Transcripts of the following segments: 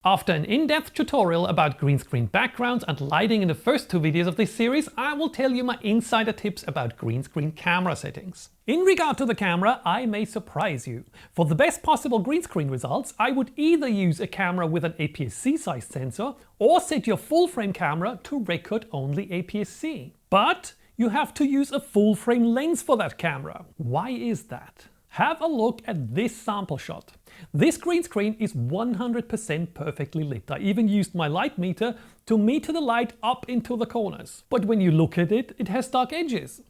After an in-depth tutorial about green screen backgrounds and lighting in the first two videos of this series, I will tell you my insider tips about green screen camera settings. In regard to the camera, I may surprise you. For the best possible green screen results, I would either use a camera with an APS-C size sensor or set your full frame camera to record only APS-C. But you have to use a full frame lens for that camera. Why is that? Have a look at this sample shot. This green screen is 100% perfectly lit. I even used my light meter to meter the light up into the corners. But when you look at it, it has dark edges.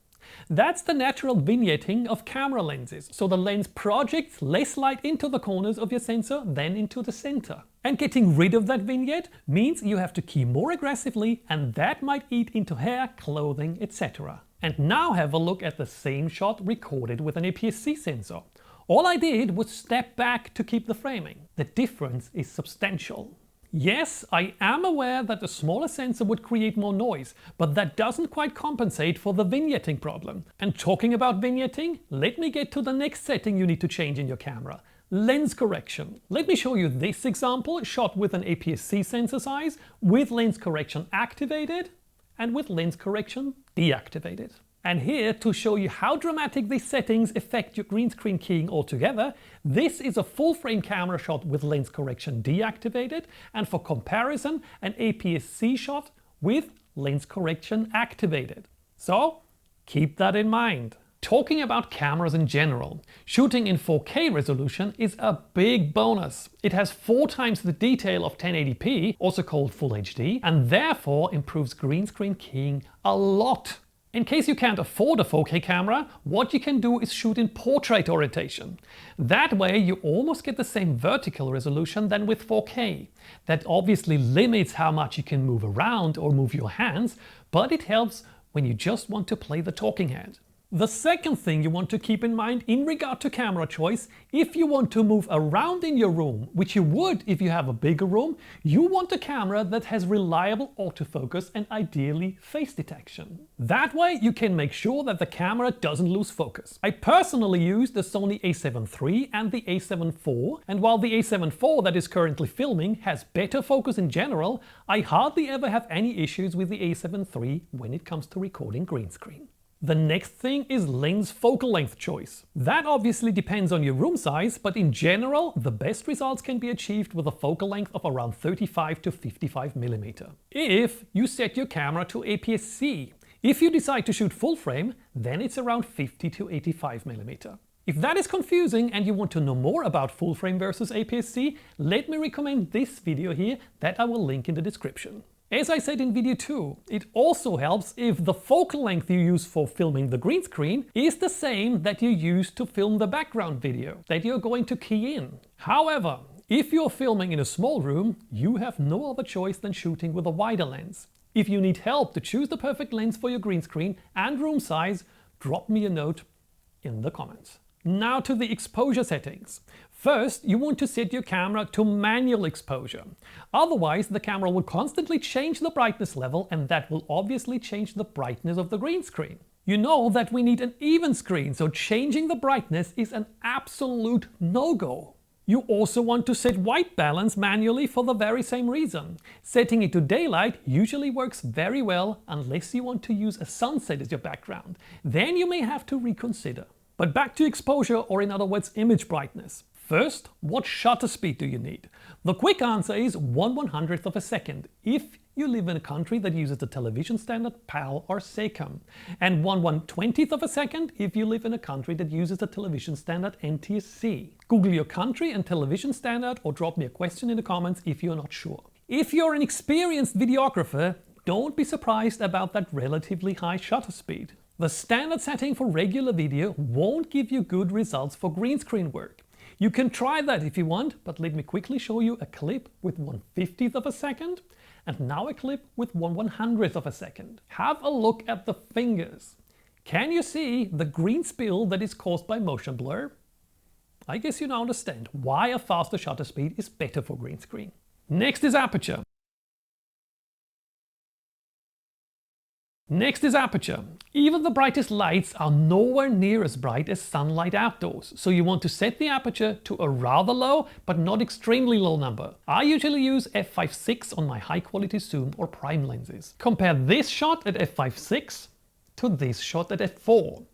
That's the natural vignetting of camera lenses, so the lens projects less light into the corners of your sensor than into the center. And getting rid of that vignette means you have to key more aggressively, and that might eat into hair, clothing, etc. And now have a look at the same shot recorded with an APS-C sensor. All I did was step back to keep the framing. The difference is substantial. Yes, I am aware that a smaller sensor would create more noise, but that doesn't quite compensate for the vignetting problem. And talking about vignetting, let me get to the next setting you need to change in your camera. Lens correction. Let me show you this example shot with an APS-C sensor size, with lens correction activated and with lens correction deactivated. And here, to show you how dramatic these settings affect your green screen keying altogether, this is a full frame camera shot with lens correction deactivated, and for comparison, an APS-C shot with lens correction activated. So keep that in mind. Talking about cameras in general, shooting in 4K resolution is a big bonus. It has 4 times the detail of 1080p, also called Full HD, and therefore improves green screen keying a lot. In case you can't afford a 4K camera, what you can do is shoot in portrait orientation. That way you almost get the same vertical resolution than with 4K. That obviously limits how much you can move around or move your hands, but it helps when you just want to play the talking head. The second thing you want to keep in mind in regard to camera choice, if you want to move around in your room, which you would if you have a bigger room, you want a camera that has reliable autofocus and ideally face detection. That way you can make sure that the camera doesn't lose focus. I personally use the Sony a7 III and the a7 IV, and while the a7 IV that is currently filming has better focus in general, I hardly ever have any issues with the a7 III when it comes to recording green screen. The next thing is lens focal length choice. That obviously depends on your room size, but in general, the best results can be achieved with a focal length of around 35 to 55 mm. If you set your camera to APS-C. If you decide to shoot full frame, then it's around 50 to 85 mm. If that is confusing and you want to know more about full frame versus APS-C, let me recommend this video here that I will link in the description. As I said in video 2, it also helps if the focal length you use for filming the green screen is the same that you use to film the background video that you're going to key in. However, if you're filming in a small room, you have no other choice than shooting with a wider lens. If you need help to choose the perfect lens for your green screen and room size, drop me a note in the comments. Now to the exposure settings. First, you want to set your camera to manual exposure. Otherwise, the camera will constantly change the brightness level, and that will obviously change the brightness of the green screen. You know that we need an even screen, so changing the brightness is an absolute no-go. You also want to set white balance manually for the very same reason. Setting it to daylight usually works very well unless you want to use a sunset as your background. Then you may have to reconsider. But back to exposure, or in other words, image brightness. First, what shutter speed do you need? The quick answer is 1/100th of a second if you live in a country that uses the television standard PAL or SECAM, and 1/120th of a second if you live in a country that uses the television standard NTSC. Google your country and television standard or drop me a question in the comments if you're not sure. If you're an experienced videographer, don't be surprised about that relatively high shutter speed. The standard setting for regular video won't give you good results for green screen work. You can try that if you want, but let me quickly show you a clip with 1/50th of a second and now a clip with 1/100th of a second. Have a look at the fingers. Can you see the green spill that is caused by motion blur? I guess you now understand why a faster shutter speed is better for green screen. Next is aperture. Next is aperture. Even the brightest lights are nowhere near as bright as sunlight outdoors, so you want to set the aperture to a rather low but not extremely low number. I usually use f5.6 on my high quality zoom or prime lenses. Compare this shot at f5.6 to this shot at f4.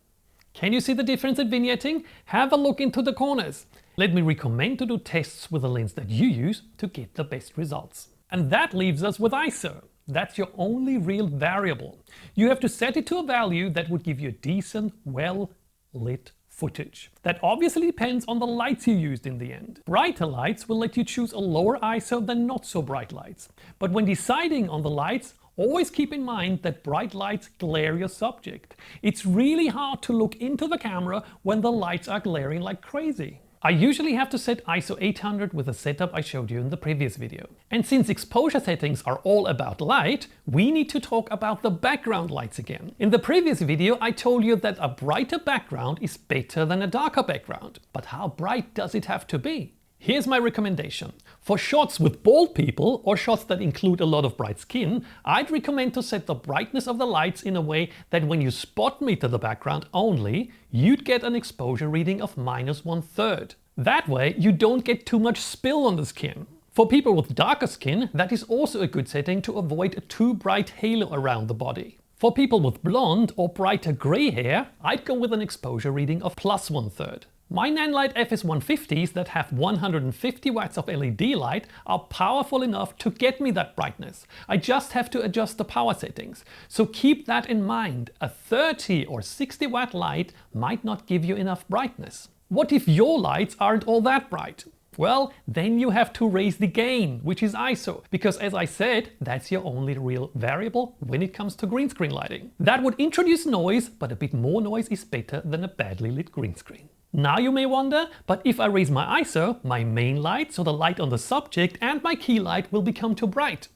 Can you see the difference at vignetting? Have a look into the corners. Let me recommend to do tests with the lens that you use to get the best results. And that leaves us with ISO. That's your only real variable. You have to set it to a value that would give you decent, well-lit footage. That obviously depends on the lights you used in the end. Brighter lights will let you choose a lower ISO than not so bright lights. But when deciding on the lights, always keep in mind that bright lights glare your subject. It's really hard to look into the camera when the lights are glaring like crazy. I usually have to set ISO 800 with the setup I showed you in the previous video. And since exposure settings are all about light, we need to talk about the background lights again. In the previous video I told you that a brighter background is better than a darker background. But how bright does it have to be? Here's my recommendation. For shots with bald people or shots that include a lot of bright skin, I'd recommend to set the brightness of the lights in a way that when you spot meter the background only, you'd get an exposure reading of -1/3. That way you don't get too much spill on the skin. For people with darker skin, that is also a good setting to avoid a too bright halo around the body. For people with blonde or brighter grey hair, I'd go with an exposure reading of +1/3. My Nanlite FS150s that have 150 watts of LED light are powerful enough to get me that brightness. I just have to adjust the power settings. So keep that in mind. A 30 or 60 watt light might not give you enough brightness. What if your lights aren't all that bright? Well, then you have to raise the gain, which is ISO, because as I said, that's your only real variable when it comes to green screen lighting. That would introduce noise, but a bit more noise is better than a badly lit green screen. Now you may wonder, but if I raise my ISO, my main light, so the light on the subject, and my key light will become too bright.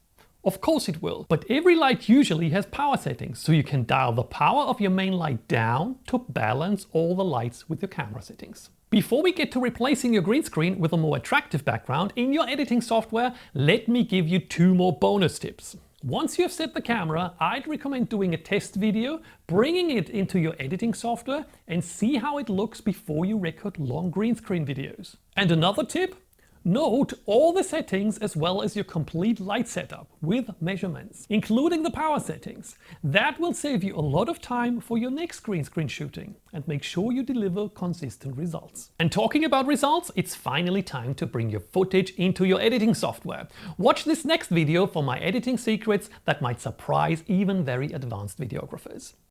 Of course it will, but every light usually has power settings, so you can dial the power of your main light down to balance all the lights with your camera settings. Before we get to replacing your green screen with a more attractive background in your editing software, let me give you 2 more bonus tips. Once you have set the camera, I'd recommend doing a test video, bringing it into your editing software and see how it looks before you record long green screen videos. And another tip? Note all the settings as well as your complete light setup with measurements, including the power settings. That will save you a lot of time for your next green screen shooting and make sure you deliver consistent results. And talking about results, it's finally time to bring your footage into your editing software. Watch this next video for my editing secrets that might surprise even very advanced videographers.